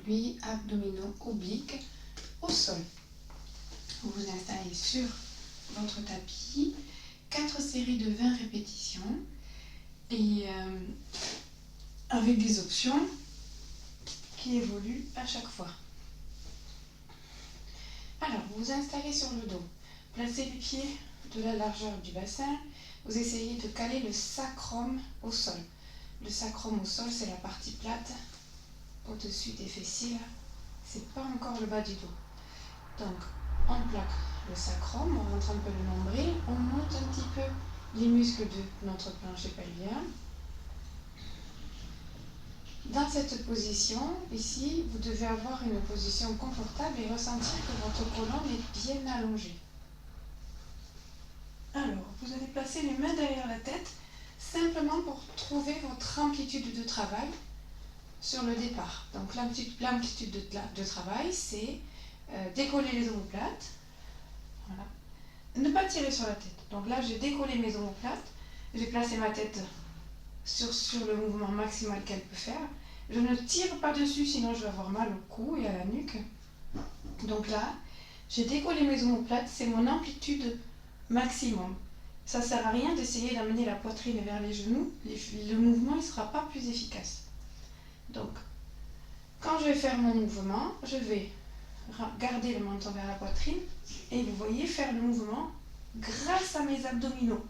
puis abdominaux obliques au sol. Vous vous installez sur votre tapis, 4 séries de 20 répétitions et avec des options qui évoluent à chaque fois. Alors, vous vous installez sur le dos, placez les pieds de la largeur du bassin, vous essayez de caler le sacrum au sol. Le sacrum au sol, c'est la partie plate au-dessus des fessiers, c'est pas encore le bas du dos. Donc, on plaque le sacrum, on rentre un peu le nombril, on monte un petit peu les muscles de notre plancher pelvien. Dans cette position, ici, vous devez avoir une position confortable et ressentir que votre colonne est bien allongée. Alors, vous allez placer les mains derrière la tête, simplement pour trouver votre amplitude de travail sur le départ. Donc, l'amplitude de travail, c'est décoller les omoplates. Voilà. Ne pas tirer sur la tête. Donc là, j'ai décollé mes omoplates, j'ai placé ma tête sur le mouvement maximal qu'elle peut faire. Je ne tire pas dessus, sinon je vais avoir mal au cou et à la nuque. Donc là, j'ai décollé mes omoplates, c'est mon amplitude maximum. Ça ne sert à rien d'essayer d'amener la poitrine vers les genoux, le mouvement ne sera pas plus efficace. Donc, quand je vais faire mon mouvement, je vais garder le menton vers la poitrine et vous voyez faire le mouvement grâce à mes abdominaux.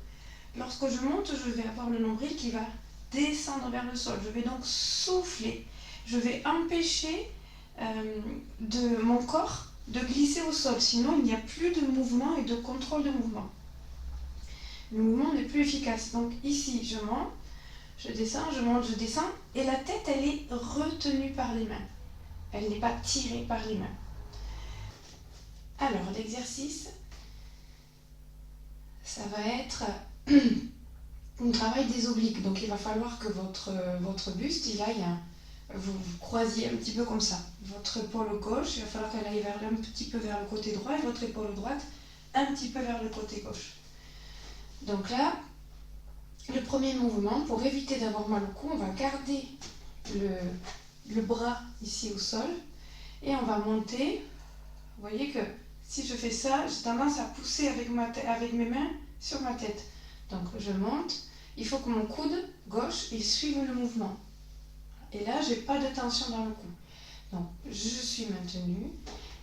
Lorsque je monte, je vais avoir le nombril qui va descendre vers le sol. Je vais donc souffler. Je vais empêcher de mon corps de glisser au sol. Sinon, il n'y a plus de mouvement et de contrôle de mouvement. Le mouvement n'est plus efficace. Donc ici, je monte, je descends, je monte, je descends. Et la tête, elle est retenue par les mains. Elle n'est pas tirée par les mains. Alors, l'exercice, ça va être un travail des obliques. Donc, il va falloir que votre buste, il aille, vous croisiez un petit peu comme ça. Votre épaule gauche, il va falloir qu'elle aille un petit peu vers le côté droit et votre épaule droite un petit peu vers le côté gauche. Donc là, le premier mouvement, pour éviter d'avoir mal au cou, on va garder le bras ici au sol et on va monter. Vous voyez que si je fais ça, j'ai tendance à pousser avec mes mains sur ma tête. Donc je monte, il faut que mon coude gauche il suive le mouvement. Et là, je n'ai pas de tension dans le cou. Donc je suis maintenue.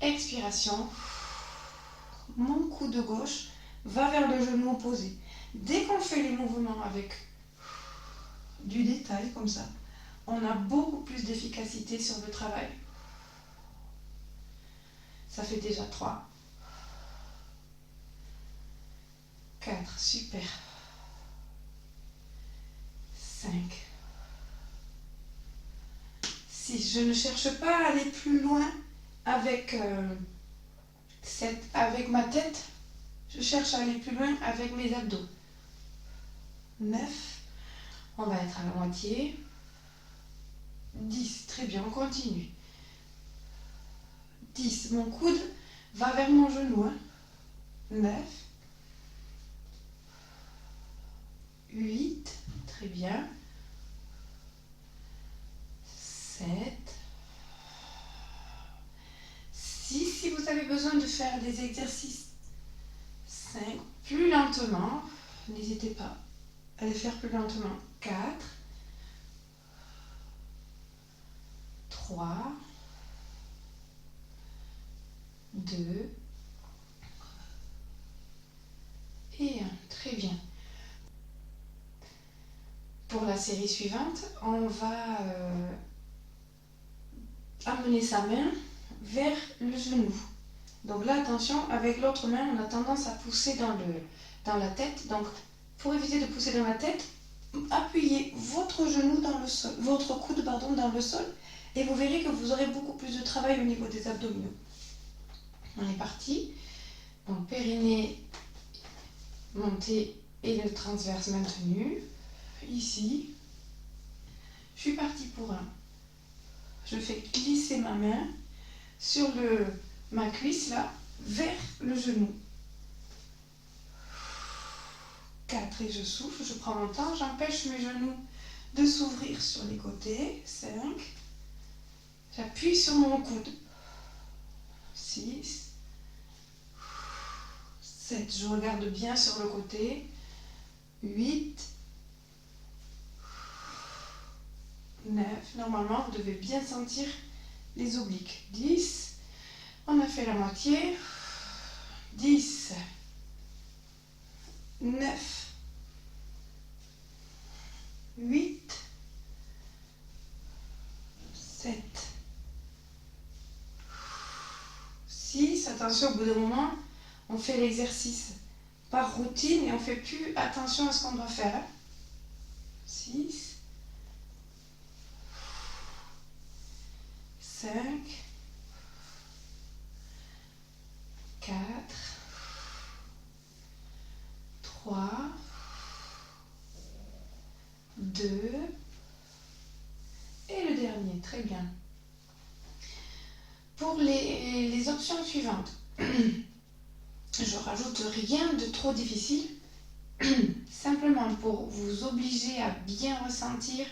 Expiration. Mon coude gauche va vers le genou opposé. Dès qu'on fait les mouvements avec du détail comme ça, on a beaucoup plus d'efficacité sur le travail. Ça fait déjà 3. 4, super. 5. 6. Je ne cherche pas à aller plus loin avec ma tête. Je cherche à aller plus loin avec mes abdos. 9. On va être à la moitié. 10. Très bien, on continue. 10. Mon coude va vers mon genou. 9. 8. Très bien. 7. 6. Si vous avez besoin de faire des exercices 5. Plus lentement, n'hésitez pas à les faire plus lentement. 4. 3. 2. Et 1. Très bien. Pour la série suivante, on va amener sa main vers le genou. Donc là, attention, avec l'autre main, on a tendance à pousser dans la tête. Donc, pour éviter de pousser dans la tête, appuyez votre genou dans le sol, votre coude dans le sol, et vous verrez que vous aurez beaucoup plus de travail au niveau des abdominaux. On est parti. Donc, périnée monté et le transverse maintenu. Ici, je suis partie pour 1. Je fais glisser ma main sur ma cuisse là, vers le genou. 4 et je souffle, je prends mon temps, j'empêche mes genoux de s'ouvrir sur les côtés. 5, J'appuie sur mon coude. 6, 7, je regarde bien sur le côté. 8, 9, normalement vous devez bien sentir les obliques. 10, on a fait la moitié. 10, 9, 8, 7, 6, attention au bout d'un moment, on fait l'exercice par routine et on ne fait plus attention à ce qu'on doit faire. 6, 5, 4, 3, 2, et le dernier, très bien. Pour les options suivantes, je rajoute rien de trop difficile, simplement pour vous obliger à bien ressentir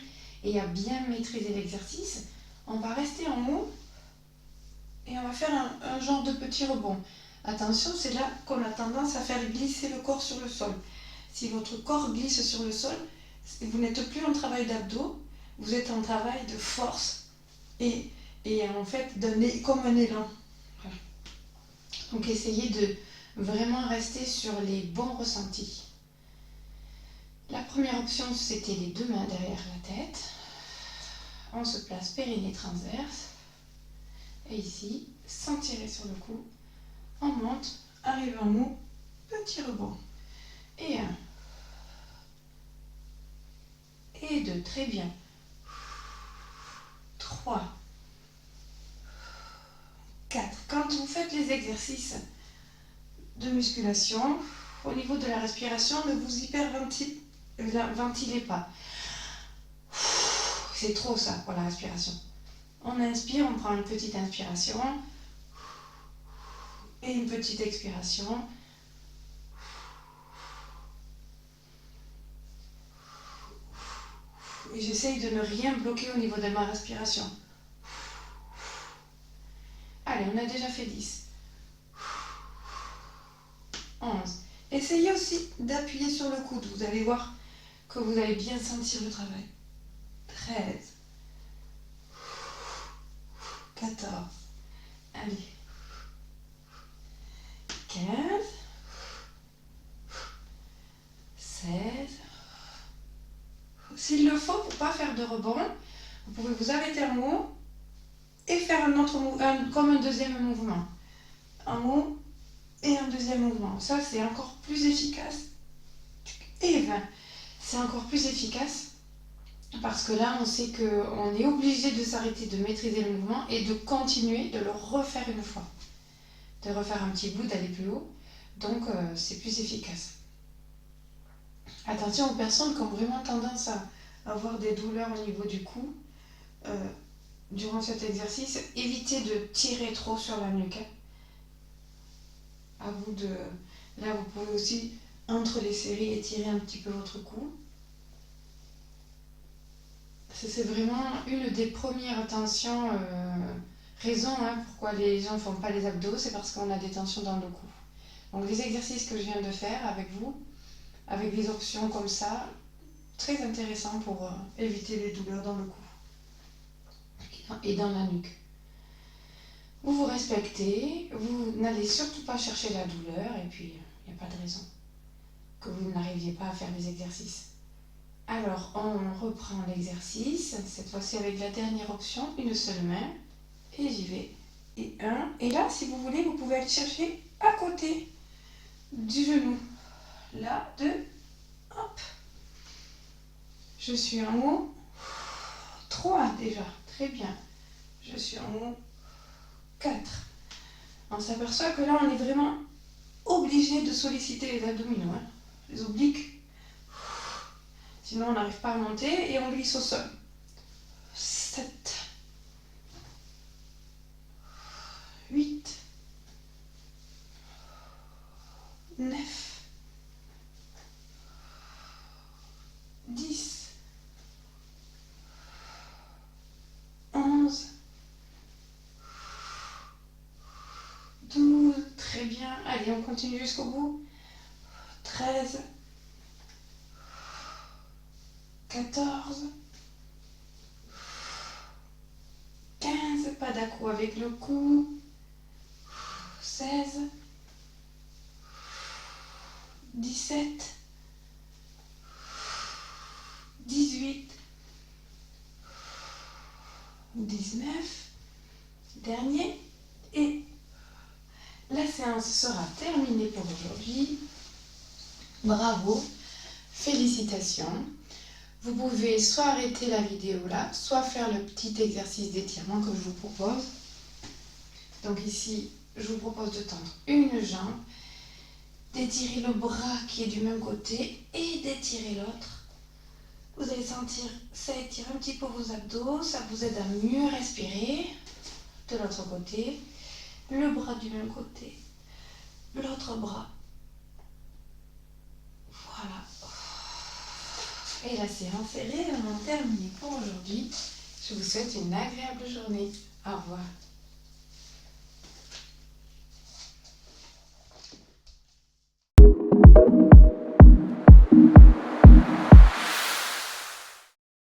et à bien maîtriser l'exercice. On va rester en haut et on va faire un genre de petit rebond. Attention, c'est là qu'on a tendance à faire glisser le corps sur le sol. Si votre corps glisse sur le sol, vous n'êtes plus en travail d'abdos, vous êtes en travail de force et en fait comme un élan. Voilà. Donc essayez de vraiment rester sur les bons ressentis. La première option, c'était les deux mains derrière la tête. On se place périnée transverse. Et ici, sans tirer sur le cou, on monte, arrive en haut, petit rebond. Et 1. Et 2, très bien. 3. 4. Quand vous faites les exercices de musculation, au niveau de la respiration, ne vous hyperventilez pas. C'est trop ça pour la respiration. On inspire, on prend une petite inspiration et une petite expiration. Et j'essaye de ne rien bloquer au niveau de ma respiration. Allez, on a déjà fait 10. 11. Essayez aussi d'appuyer sur le coude. Vous allez voir que vous allez bien sentir le travail. 13. 14. Allez. 15. 16. S'il le faut, pour ne pas faire de rebond, vous pouvez vous arrêter en haut et faire un autre comme un deuxième mouvement. En haut et un deuxième mouvement. Ça, c'est encore plus efficace. Et 20. C'est encore plus efficace parce que là, on sait qu'on est obligé de s'arrêter, de maîtriser le mouvement et de continuer, de le refaire une fois. De refaire un petit bout, d'aller plus haut. Donc, c'est plus efficace. Attention aux personnes qui ont vraiment tendance à avoir des douleurs au niveau du cou. Durant cet exercice, évitez de tirer trop sur la nuque. À vous de... Là, vous pouvez aussi, entre les séries, étirer un petit peu votre cou. C'est vraiment une des premières tensions, raisons pourquoi les gens ne font pas les abdos, c'est parce qu'on a des tensions dans le cou. Donc les exercices que je viens de faire avec vous, avec des options comme ça, très intéressant pour éviter les douleurs dans le cou et dans la nuque. Vous vous respectez, vous n'allez surtout pas chercher la douleur et puis il n'y a pas de raison que vous n'arriviez pas à faire les exercices. Alors on reprend l'exercice, cette fois-ci avec la dernière option, une seule main, et j'y vais. Et 1, et là si vous voulez, vous pouvez aller chercher à côté du genou. Là, 2, hop. Je suis en haut, 3 déjà, très bien. Je suis en haut, 4. On s'aperçoit que là, on est vraiment obligé de solliciter les abdominaux, les obliques. Sinon, on n'arrive pas à monter et on glisse au sol. 7, 8, 9, 10, 11, Allez, on continue jusqu'au bout. 13, 14, 15, pas d'accro avec le cou. 16, 17, 18, 19, dernier, et la séance sera terminée pour aujourd'hui. Bravo, félicitations. Vous pouvez soit arrêter la vidéo là, soit faire le petit exercice d'étirement que je vous propose. Donc ici, je vous propose de tendre une jambe, d'étirer le bras qui est du même côté et d'étirer l'autre. Vous allez sentir, ça étire un petit peu vos abdos, ça vous aide à mieux respirer. De l'autre côté, le bras du même côté, l'autre bras. Voilà. Et la séance est réellement terminée pour aujourd'hui. Je vous souhaite une agréable journée. Au revoir.